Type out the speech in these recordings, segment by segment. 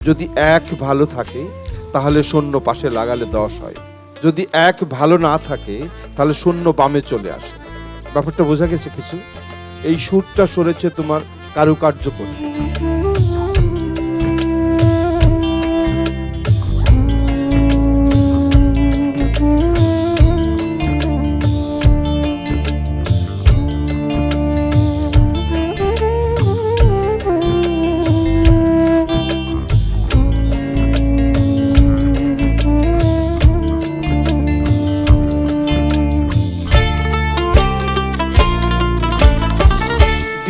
যদি এক ভালো থাকে তাহলে শূন্য পাশে লাগালে 10 হয়, যদি এক ভালো না থাকে তাহলে শূন্য বামে চলে আসে। ব্যাপারটা বোঝা গেছে কিছু? এই সুরটা সরেছে তোমার কারুকার্য করে।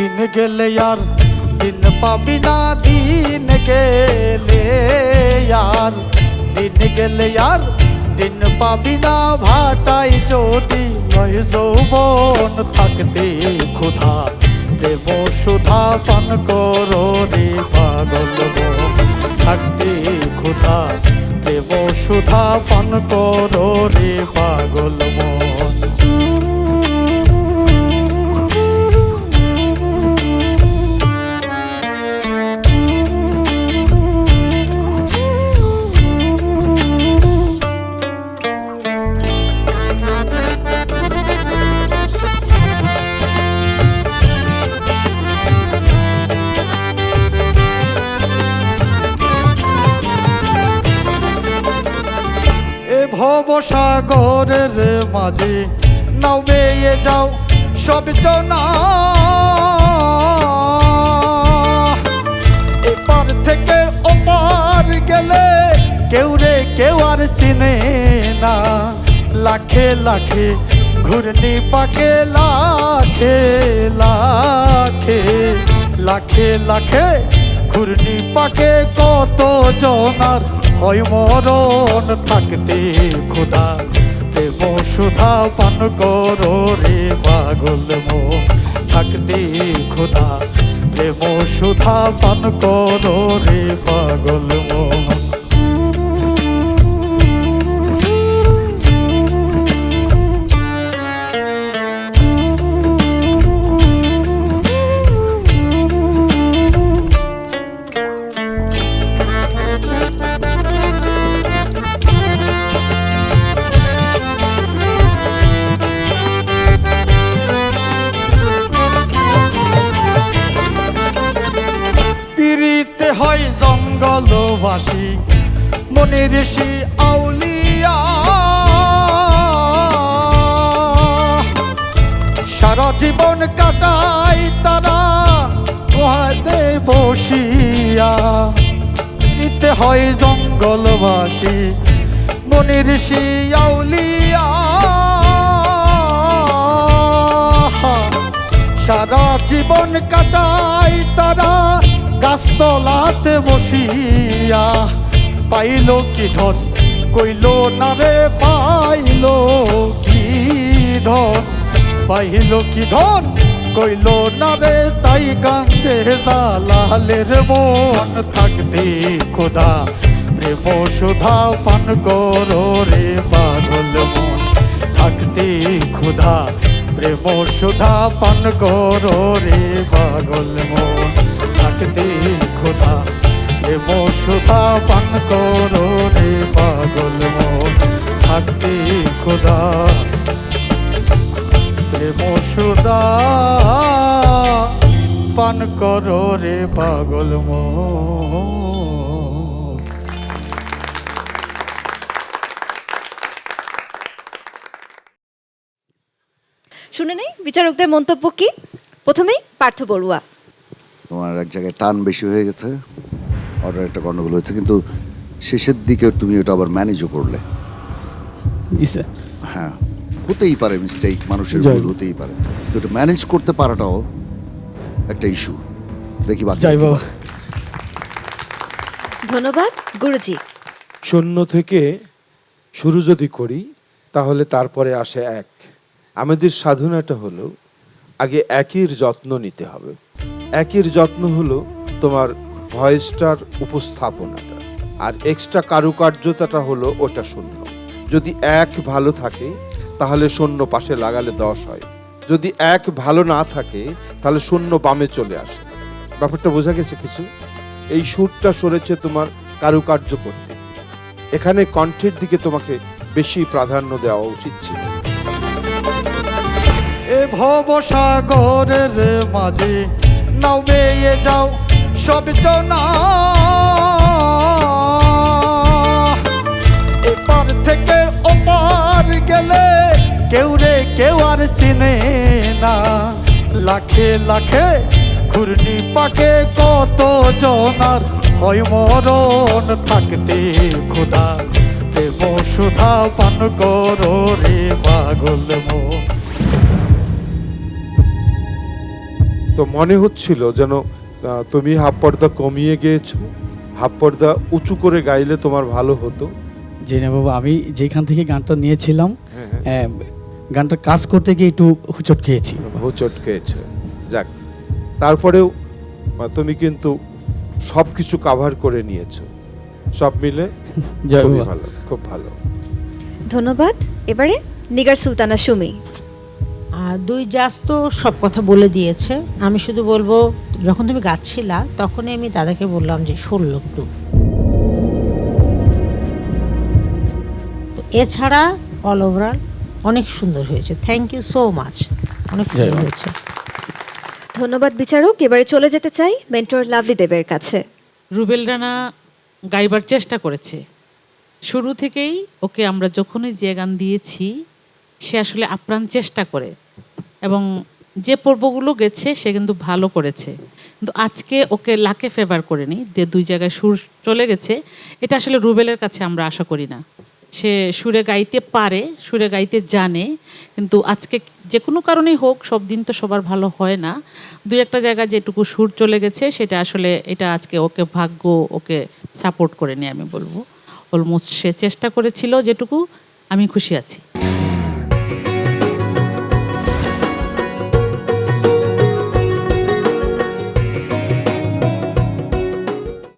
दिन गेले यार दिन पाबी ना, दिन गेले यार दिन गेले यार दिन पाबी ना, भाटाई जोदी लय যৌবন থাকতে ক্ষুধা প্রেম সুধা পান করো রে পাগল মন, থাকতে ক্ষুধা প্রেম সুধা পান করো রে পাগল মন। ভবসাগরের মাঝে নাও বেয়ে যাও সব জনা, এপার থেকে ওপার গেলে কেউ রে কেউ আর চিনে না, লাখে লাখে ঘূর্ণি পাকে লাখে লাখে লাখে লাখে ঘূর্ণি পাকে কত জনার হয় মরণ, থাকতে ক্ষুধা প্রেম সুধা পান করো রে পাগল মন, থাকতে ক্ষুধা প্রেম সুধা পান করো রে পাগল মন। হয় জঙ্গলবাসী মনে ঋষি আউলিয়া, সারা জীবন কাটায় তারা গুহাতে বসিয়া, দিতে হয় জঙ্গলবাসী মনে ঋষি আউলিয়া, সারা জীবন কাটায় তারা গাছতলাতে বসিয়া, পাইল কি ধন কইল না রে পাইল কি ধন, পাইল কি ধন কইল না রে তাই কান্দে জালালের মন, থাকতে খোদা প্রেম সুধা পান করো রে পাগল মন, থাকতে খোদা প্রেম সুধা পান করো রে পাগল মন, থাকতে খোদা প্রেম সুধা পান করো রে পাগল মন, থাকতে খোদা প্রেম সুধা পান করো রে পাগল মন। শুনে নেই বিচারকদের মন্তব্য কি। প্রথমেই পার্থ বড়ুয়া। তোমার এক জায়গায় টান বেশি হয়ে গেছে, অর্ডার একটা গন্ডগোল হয়েছে, কিন্তু শেষের দিকে তুমি ওটা আবার ম্যানেজও করলে। হ্যাঁ, হতেই পারে মিস্টেক, মানুষের ভুল হতেই পারে, কিন্তু এটা ম্যানেজ করতে পারাটাও একটা ইস্যু। দেখি বাকি। ধন্যবাদ গুরুজি। শূন্য থেকে শুরু যদি করি তাহলে তারপরে আসে এক। আমাদের সাধনাটা হলো আগে একের যত্ন নিতে হবে। একের যত্ন হলো তোমার ভয়েসটার উপস্থাপনাটা, আর এক্সট্রা কারুকার্যতাটা হলো ওটা শূন্য। যদি এক ভালো থাকে তাহলে শূন্য পাশে লাগালে 10 হয়, যদি এক ভালো না থাকে তাহলে শূন্য বামে চলে আসে। ব্যাপারটা বোঝা গেছে কিছু? এই সুরটা সরেছে তোমার কারুকার্য করতে। এখানে কণ্ঠের দিকে তোমাকে বেশি প্রাধান্য দেওয়া উচিত ছিল। এ ভব সাগরের মাঝে নাও বেয়ে যাও সব জনা, এপার থেকে ওপার গেলে কেউ রে কেউ আর চিনে না। লাখে লাখে ঘূর্ণি পাকে কত জনার হয় মরণ থাকতে খোদা, প্রেম সুধা পান করো রে পাগল মন। তো মনে হচ্ছিল যেন তুমি হাফ পর্দা কমিয়ে গিয়েছো, হাফ পর্দা উঁচু করে গাইলে তোমার ভালো হতো। জি না বাবা, আমি যেখান থেকে গানটা নিয়েছিলাম হ্যাঁ, গানটা কাজ করতে গিয়ে একটু হুচট খেয়েছি বাবা। হোঁচট খেয়েছে। যাক, তারপরেও তুমি কিন্তু সবকিছু কাভার করে নিয়েছো, সব মিলে জয় খুবই বাবা। ভালো, খুব ভালো। ধন্যবাদ। এবারে নিগার সুলতানা সুমি। দুই জাজ তো সব কথা বলে দিয়েছে, আমি শুধু বলবো যখন তুমি গাচ্ছিলা তখনই আমি দাদাকে বললাম যে শুনল একটু। তো এছাড়া অল ওভারঅল অনেক সুন্দর হয়েছে, থ্যাংক ইউ সো মাচ, অনেক সুন্দর জয়। হয়েছে। ধন্যবাদ বিচারক। এবারে চলে যেতে চাই মেন্টর লাভলি দেবের কাছে। রুবেল রানা গাইবার চেষ্টা করেছে শুরু থেকেই। ওকে আমরা যখনই যে গান দিয়েছি সে আসলে আপ্রাণ চেষ্টা করে, এবং যে পর্বগুলো গেছে সে কিন্তু ভালো করেছে। কিন্তু আজকে ওকে লাকে ফেভার করেনি, যে দুই জায়গায় সুর চলে গেছে। এটা আসলে রুবেলের কাছে আমরা আশা করি না। সে সুরে গাইতে পারে, সুরে গাইতে জানে, কিন্তু আজকে যে কোনো কারণেই হোক, সব দিন তো সবার ভালো হয় না, দুই একটা জায়গায় যেটুকু সুর চলে গেছে সেটা আসলে এটা আজকে ওকে ভাগ্য ওকে সাপোর্ট করেনি আমি বলবো। অলমোস্ট সে চেষ্টা করেছিল যেটুকু, আমি খুশি আছি।